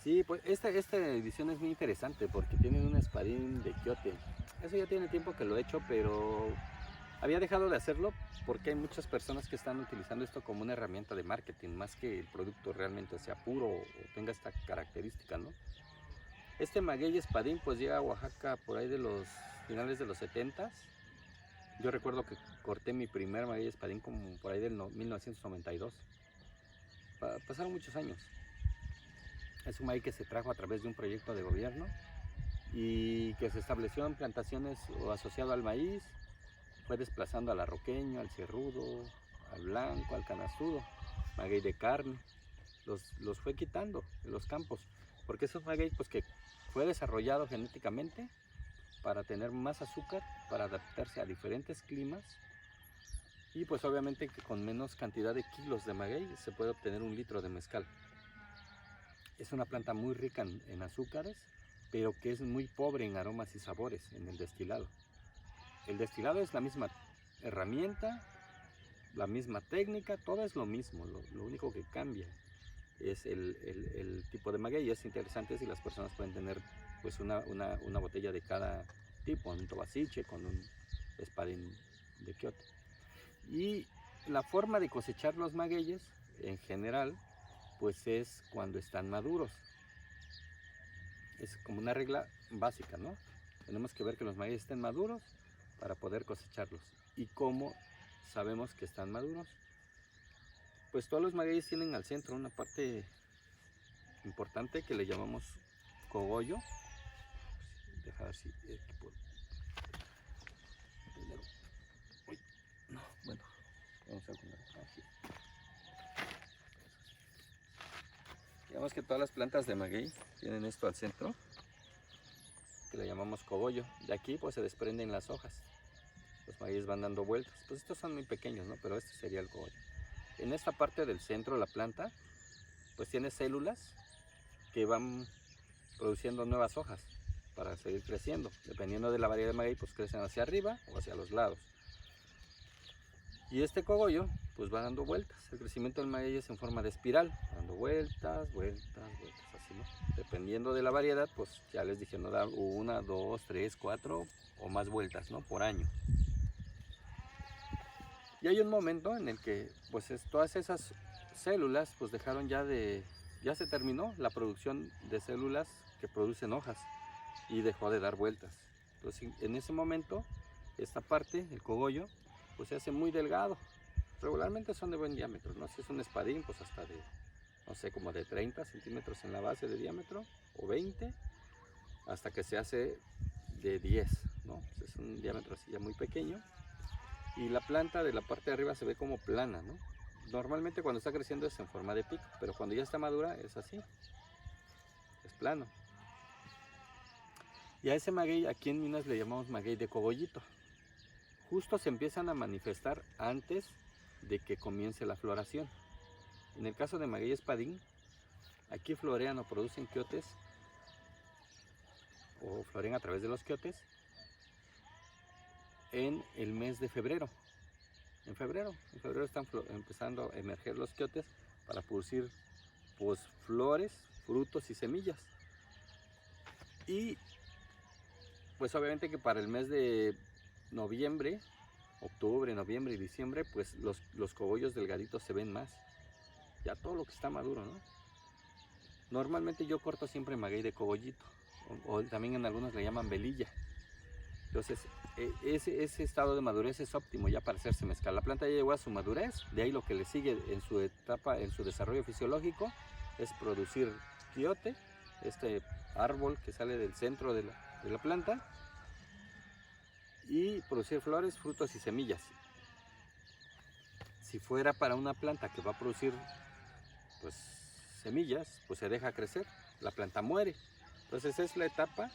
Sí, pues esta edición es muy interesante porque tienen un espadín de quiote. Eso ya tiene tiempo que lo he hecho, pero había dejado de hacerlo porque hay muchas personas que están utilizando esto como una herramienta de marketing, más que el producto realmente sea puro o tenga esta característica, ¿no? Este maguey espadín pues llega a Oaxaca por ahí de los finales de los 70s. Yo recuerdo que corté mi primer maguey espadín como por ahí del 1992. Pasaron muchos años. Es un maíz que se trajo a través de un proyecto de gobierno y que se estableció en plantaciones o asociado al maíz, fue desplazando al arroqueño, al cerrudo, al blanco, al canastudo, maguey de carne, los fue quitando de los campos, porque esos maguey pues que fue desarrollado genéticamente para tener más azúcar, para adaptarse a diferentes climas y pues obviamente que con menos cantidad de kilos de maguey se puede obtener 1 litro de mezcal. Es una planta muy rica en azúcares, pero que es muy pobre en aromas y sabores en el destilado. El destilado es la misma herramienta, la misma técnica, todo es lo mismo, lo único que cambia es el tipo de maguey. Y es interesante si las personas pueden tener pues una botella de cada tipo, un tobasiche con un espadín de quiote. Y la forma de cosechar los magueyes en general pues es cuando están maduros. Es como una regla básica, ¿no? Tenemos que ver que los maíz estén maduros para poder cosecharlos. ¿Y cómo sabemos que están maduros? Pues todos los magueyes tienen al centro una parte importante que le llamamos cogollo. Deja ver si aquí puedo. Primero. Uy, no, bueno, vamos a poner aquí. Digamos que todas las plantas de maguey tienen esto al centro, que le llamamos cogollo. De aquí pues se desprenden las hojas. Los maíz van dando vueltas. Pues estos son muy pequeños, ¿no? Pero este sería el cogollo. En esta parte del centro de la planta, pues tiene células que van produciendo nuevas hojas para seguir creciendo. Dependiendo de la variedad de maguey, pues crecen hacia arriba o hacia los lados. Y este cogollo, pues va dando vueltas. El crecimiento del maguey es en forma de espiral, dando vueltas, vueltas, vueltas, así, ¿no? Dependiendo de la variedad, pues ya les dije, no da 1, 2, 3, 4 o más vueltas, ¿no? Por año. Y hay un momento en el que pues todas esas células pues dejaron ya se terminó la producción de células que producen hojas y dejó de dar vueltas. Entonces en ese momento esta parte, el cogollo, pues se hace muy delgado. Regularmente son de buen diámetro, ¿no? Si es un espadín, pues hasta de, no sé, como de 30 centímetros en la base de diámetro o 20, hasta que se hace de 10, ¿no? Pues es un diámetro así ya muy pequeño. Y la planta de la parte de arriba se ve como plana, ¿no? Normalmente cuando está creciendo es en forma de pico, pero cuando ya está madura es así, es plano. Y a ese maguey aquí en Minas le llamamos maguey de cogollito. Justo se empiezan a manifestar antes de que comience la floración. En el caso de maguey espadín, aquí florean o producen quiotes o florean a través de los quiotes en el mes de febrero. En febrero están empezando a emerger los quiotes para producir pues, flores, frutos y semillas. Y pues obviamente que para el mes de noviembre, octubre, noviembre y diciembre, pues los cogollos delgaditos se ven más. Ya todo lo que está maduro, ¿no? Normalmente yo corto siempre maguey de cogollito, o también en algunos le llaman velilla. Entonces, ese estado de madurez es óptimo ya para hacerse mezcal. La planta ya llegó a su madurez, de ahí lo que le sigue en su etapa, en su desarrollo fisiológico, es producir quiote, este árbol que sale del centro de la planta, y producir flores, frutos y semillas. Si fuera para una planta que va a producir pues, semillas, pues se deja crecer, la planta muere. Entonces es la etapa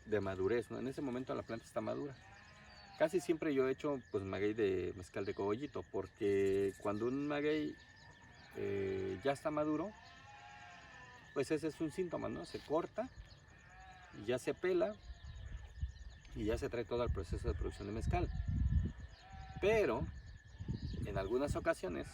de madurez, ¿no? En ese momento la planta está madura. Casi siempre yo he hecho pues maguey de mezcal de cogollito, porque cuando un maguey ya está maduro, pues ese es un síntoma, ¿no? Se corta y ya se pela y ya se trae todo el proceso de producción de mezcal. Pero en algunas ocasiones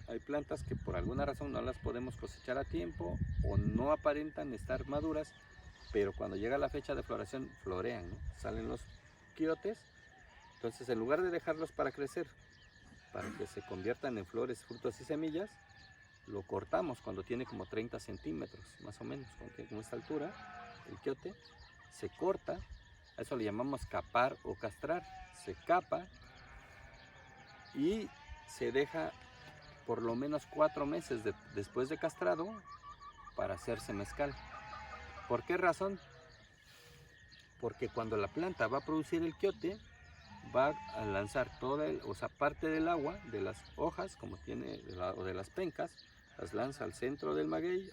hay plantas que por alguna razón no las podemos cosechar a tiempo o no aparentan estar maduras, pero cuando llega la fecha de floración florean, ¿no? Salen los quiotes. Entonces, en lugar de dejarlos para crecer, para que se conviertan en flores, frutos y semillas, lo cortamos cuando tiene como 30 centímetros, más o menos, cuando tiene como esta altura, el quiote, se corta, a eso le llamamos capar o castrar, se capa y se deja por lo menos 4 meses después de castrado para hacerse mezcal. ¿Por qué razón? Porque cuando la planta va a producir el quiote, va a lanzar toda parte del agua de las hojas, como tiene, o de las pencas, las lanza al centro del maguey,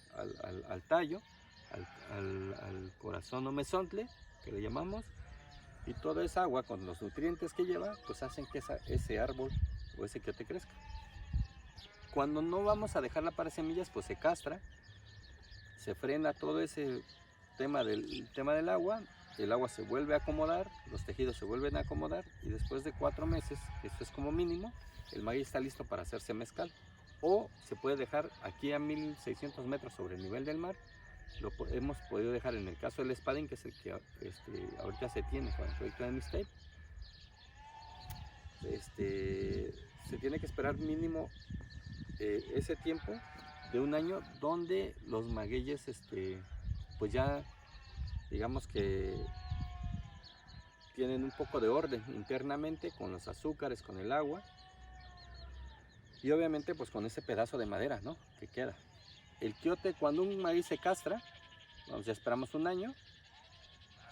al tallo, al corazón o mesontle, que le llamamos, y toda esa agua con los nutrientes que lleva, pues hacen que ese árbol o ese quiote crezca. Cuando no vamos a dejarla para semillas, pues se castra, se frena todo ese tema del agua, el agua se vuelve a acomodar, los tejidos se vuelven a acomodar y después de 4 meses, esto es como mínimo, el maguey está listo para hacerse mezcal. O se puede dejar aquí a 1600 metros sobre el nivel del mar. Lo hemos podido dejar en el caso del espadín, que es el que ahorita se tiene con el proyecto de Mixtape. Se tiene que esperar mínimo ese tiempo de un año donde los magueyes pues ya digamos que tienen un poco de orden internamente con los azúcares, con el agua y obviamente pues con ese pedazo de madera, ¿no?, que queda. El quiote, cuando un maíz se castra, ya esperamos un año,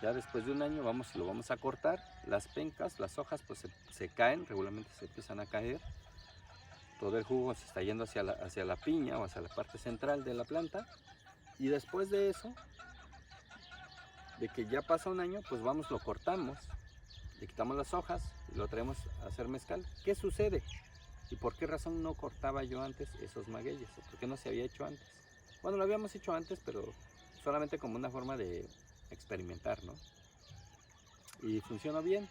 ya después de un año lo vamos a cortar, las pencas, las hojas pues se caen, regularmente se empiezan a caer, todo el jugo se está yendo hacia la piña o hacia la parte central de la planta y después de eso, de que ya pasa un año, pues lo cortamos, le quitamos las hojas y lo traemos a hacer mezcal. ¿Qué sucede? ¿Y por qué razón no cortaba yo antes esos magueyes? ¿Por qué no se había hecho antes? Bueno, lo habíamos hecho antes, pero solamente como una forma de experimentar, ¿no? Y funcionó bien.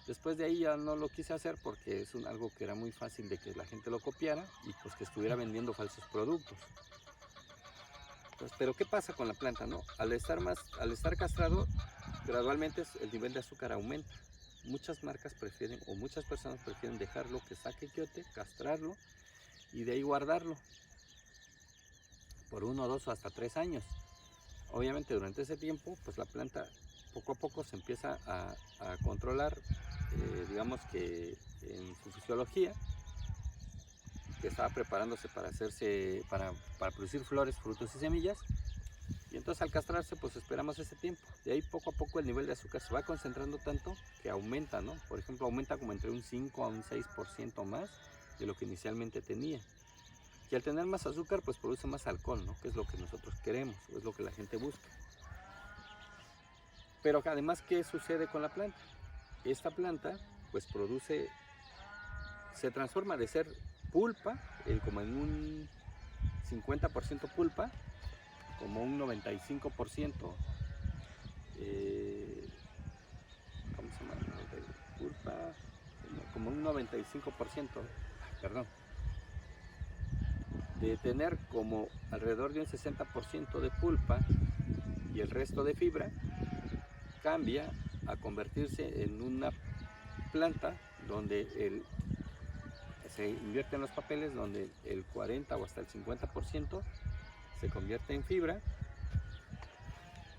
Después de ahí ya no lo quise hacer porque es algo que era muy fácil de que la gente lo copiara y pues que estuviera vendiendo falsos productos. Pues, pero ¿qué pasa con la planta, no? Al estar castrado, gradualmente el nivel de azúcar aumenta. Muchas marcas prefieren, o muchas personas prefieren dejarlo que saque quiote, castrarlo y de ahí guardarlo por 1, 2 o hasta 3 años. Obviamente durante ese tiempo, pues la planta poco a poco se empieza a controlar, digamos que en su fisiología, que estaba preparándose para producir flores, frutos y semillas. Y entonces al castrarse, pues esperamos ese tiempo. De ahí poco a poco el nivel de azúcar se va concentrando tanto que aumenta, ¿no? Por ejemplo, aumenta como entre un 5 a un 6% más de lo que inicialmente tenía. Y al tener más azúcar, pues produce más alcohol, ¿no?, que es lo que nosotros queremos, o es lo que la gente busca. Pero además, ¿qué sucede con la planta? Esta planta, pues se transforma de ser pulpa, como en un 50% pulpa, como un 95%, ¿cómo se llama? Pulpa, como un 95%, perdón, de tener como alrededor de un 60% de pulpa y el resto de fibra, cambia a convertirse en una planta donde se invierten los papeles, donde el 40 o hasta el 50% se convierte en fibra,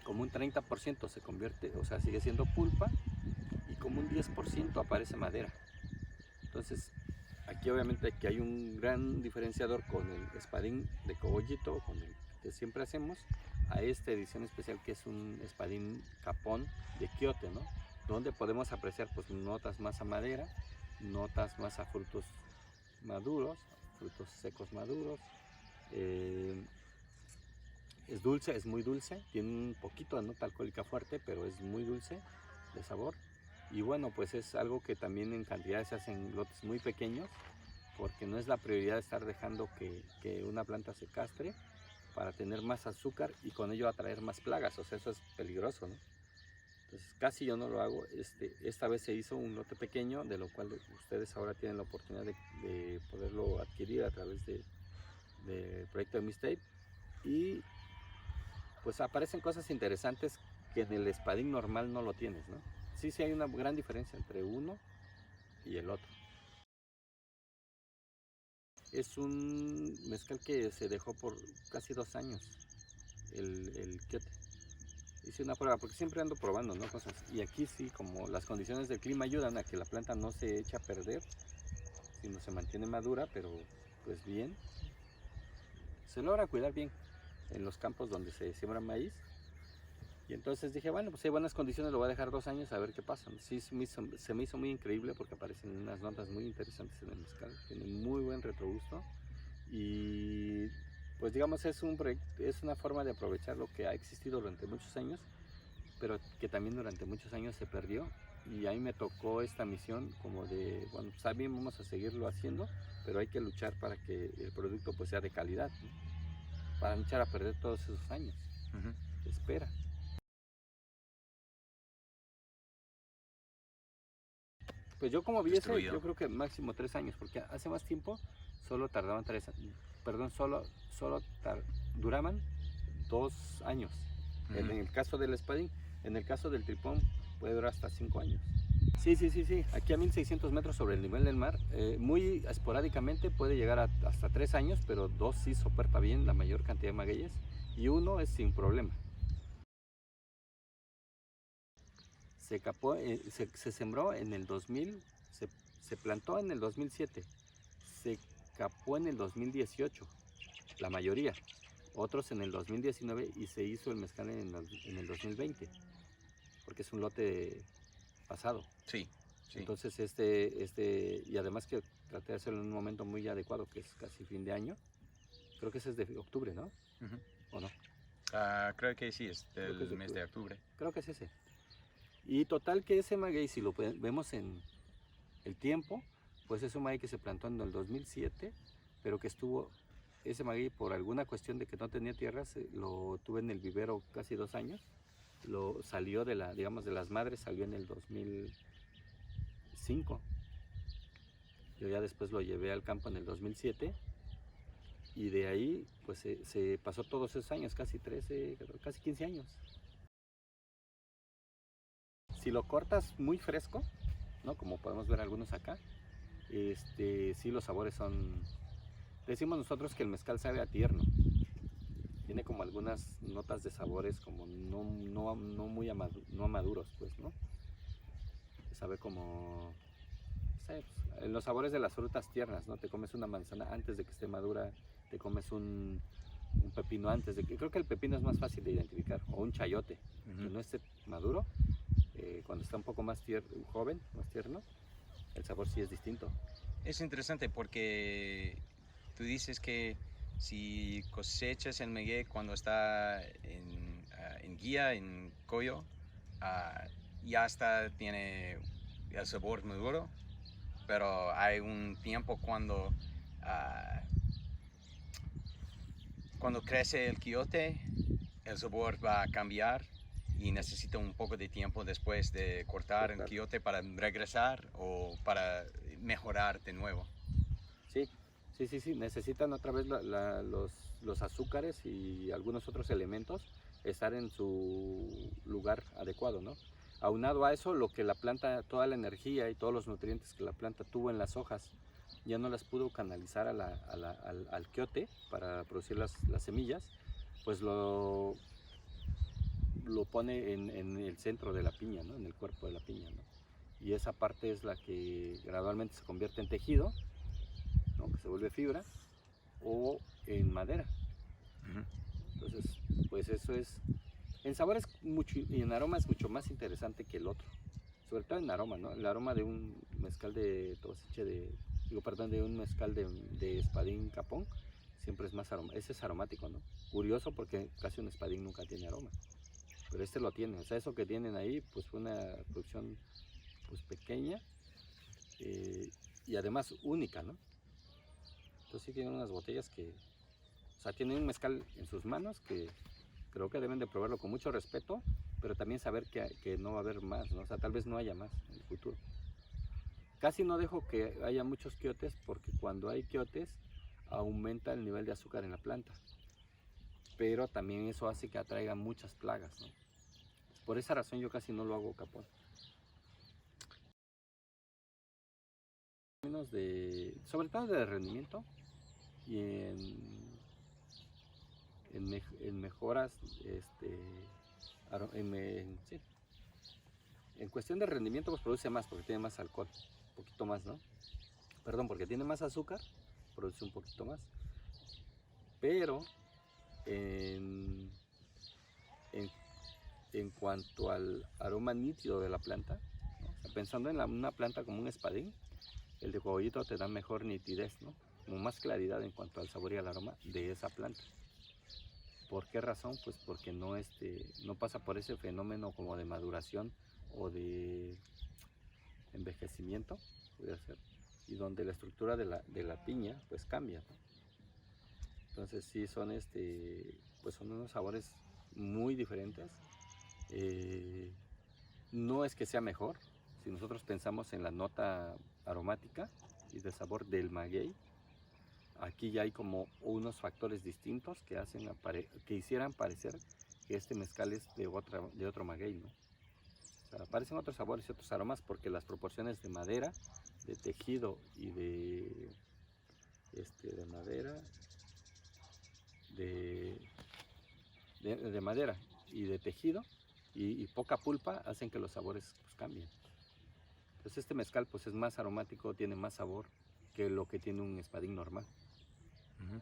como un 30% se convierte, o sea, sigue siendo pulpa, y como un 10% aparece madera. Entonces, aquí obviamente que hay un gran diferenciador con el espadín de cogollito, con el que siempre hacemos, a esta edición especial que es un espadín capón de quiote, ¿no?, donde podemos apreciar pues notas más a madera, notas más a frutos maduros, frutos secos maduros. Es dulce, es muy dulce, tiene un poquito de nota alcohólica fuerte, pero es muy dulce de sabor. Y bueno, pues es algo que también en cantidades se hacen lotes muy pequeños, porque no es la prioridad estar dejando que una planta se castre para tener más azúcar y con ello atraer más plagas. O sea, eso es peligroso, ¿no? Entonces casi yo no lo hago. Esta vez se hizo un lote pequeño, de lo cual ustedes ahora tienen la oportunidad de poderlo adquirir a través del proyecto de Mistape. Y pues aparecen cosas interesantes que en el espadín normal no lo tienes, ¿no? Sí, sí hay una gran diferencia entre uno y el otro. Es un mezcal que se dejó por casi 2 años, el quiote. Hice una prueba, porque siempre ando probando, ¿no? Cosas. Y aquí sí, como las condiciones del clima ayudan a que la planta no se eche a perder, sino se mantiene madura, pero pues bien. Se logra cuidar bien en los campos donde se siembra maíz. Y entonces dije, bueno, pues hay buenas condiciones, lo voy a dejar 2 años a ver qué pasa. Sí, se me hizo muy increíble porque aparecen unas notas muy interesantes en el mezcal. Tiene muy buen retrogusto. Y pues digamos es una forma de aprovechar lo que ha existido durante muchos años, pero que también durante muchos años se perdió. Y ahí me tocó esta misión como de, bueno, pues está bien, vamos a seguirlo haciendo, pero hay que luchar para que el producto pues sea de calidad, ¿no? Para no echar a perder todos esos años. Espera. Pues yo como vi ese, yo creo que máximo 3 años, porque hace más tiempo solo tardaban 3 años, perdón, duraban 2 años. En el caso del espadín, en el caso del tripón puede durar hasta 5 años. Sí, sí, sí, sí. Aquí a 1600 metros sobre el nivel del mar, muy esporádicamente puede llegar hasta 3 años, pero 2 sí soporta bien la mayor cantidad de magueyes y 1 es sin problema. Se sembró en el 2000, se plantó en el 2007, se capó en el 2018, la mayoría, otros en el 2019 y se hizo el mezcal en el 2020, porque es un lote pasado. Sí, sí. Entonces y además que traté de hacerlo en un momento muy adecuado, que es casi fin de año. Creo que ese es de octubre, ¿no? ¿O no? Creo que sí, es del mes de octubre. Creo que es ese. Y total que ese maguey, si lo vemos en el tiempo, pues es un maguey que se plantó en el 2007, pero que ese maguey por alguna cuestión de que no tenía tierras, lo tuve en el vivero casi 2 años. Salió de las madres, salió en el 2005. Yo ya después lo llevé al campo en el 2007 y de ahí pues se pasó todos esos años, casi 13, casi 15 años. Si lo cortas muy fresco, ¿no? Como podemos ver algunos acá, sí los sabores decimos nosotros que el mezcal sabe a tierno. Tiene como algunas notas de sabores como no muy no maduros, pues, ¿no? Sabe como, no sé, pues, los sabores de las frutas tiernas, ¿no? Te comes una manzana antes de que esté madura, te comes un pepino antes de que, creo que el pepino es más fácil de identificar, o un chayote, que no esté maduro, cuando está un poco más joven, más tierno, el sabor sí es distinto. Es interesante porque tú dices que si cosechas el maguey cuando está en guía, en collo, ya tiene el sabor maduro, pero hay un tiempo cuando crece el quiote, el sabor va a cambiar y necesita un poco de tiempo después de cortar el quiote para regresar o para mejorar de nuevo. Sí, sí, sí, sí, necesitan otra vez los azúcares y algunos otros elementos estar en su lugar adecuado, ¿no? Aunado a eso, lo que la planta, toda la energía y todos los nutrientes que la planta tuvo en las hojas, ya no las pudo canalizar al quiote para producir las semillas, pues lo pone en el centro de la piña, ¿no? En el cuerpo de la piña, ¿no? Y esa parte es la que gradualmente se convierte en tejido, ¿no? Que se vuelve fibra, o en madera. Entonces, pues eso es, en sabor es mucho y en aroma es mucho más interesante que el otro, sobre todo en aroma, ¿no? El aroma de un mezcal de un mezcal de espadín capón siempre es más aromático. Ese es aromático, ¿no? Curioso porque casi un espadín nunca tiene aroma, pero este lo tiene. O sea, eso que tienen ahí pues fue una producción pues pequeña, y además única, ¿no? Entonces sí tienen unas botellas o sea, tienen un mezcal en sus manos que creo que deben de probarlo con mucho respeto pero también saber que no va a haber más, ¿no? O sea, tal vez no haya más en el futuro. Casi no dejo que haya muchos quiotes porque cuando hay quiotes aumenta el nivel de azúcar en la planta, pero también eso hace que atraiga muchas plagas, ¿no? Por esa razón yo casi no lo hago capón. Sobre todo de rendimiento y en mejoras, sí. En cuestión de rendimiento pues produce más porque tiene más alcohol, un poquito más, ¿no? Perdón, porque tiene más azúcar, produce un poquito más. Pero en, en, en cuanto al aroma nítido de la planta, ¿no? O sea, pensando en una planta como un espadín, el de cogollito te da mejor nitidez, ¿no? Como más claridad en cuanto al sabor y al aroma de esa planta. ¿Por qué razón? Pues porque no pasa por ese fenómeno como de maduración o de envejecimiento, puede ser, y donde la estructura de la piña pues cambia, ¿no? Entonces sí pues son unos sabores muy diferentes. No es que sea mejor, si nosotros pensamos en la nota aromática y de sabor del maguey, aquí ya hay como unos factores distintos que hicieran parecer que este mezcal es de otro maguey, ¿no? O sea, aparecen otros sabores y otros aromas porque las proporciones de madera, de tejido y de madera, de, de madera y de tejido y poca pulpa hacen que los sabores pues, cambien. Entonces este mezcal pues es más aromático, tiene más sabor que lo que tiene un espadín normal. Ujú.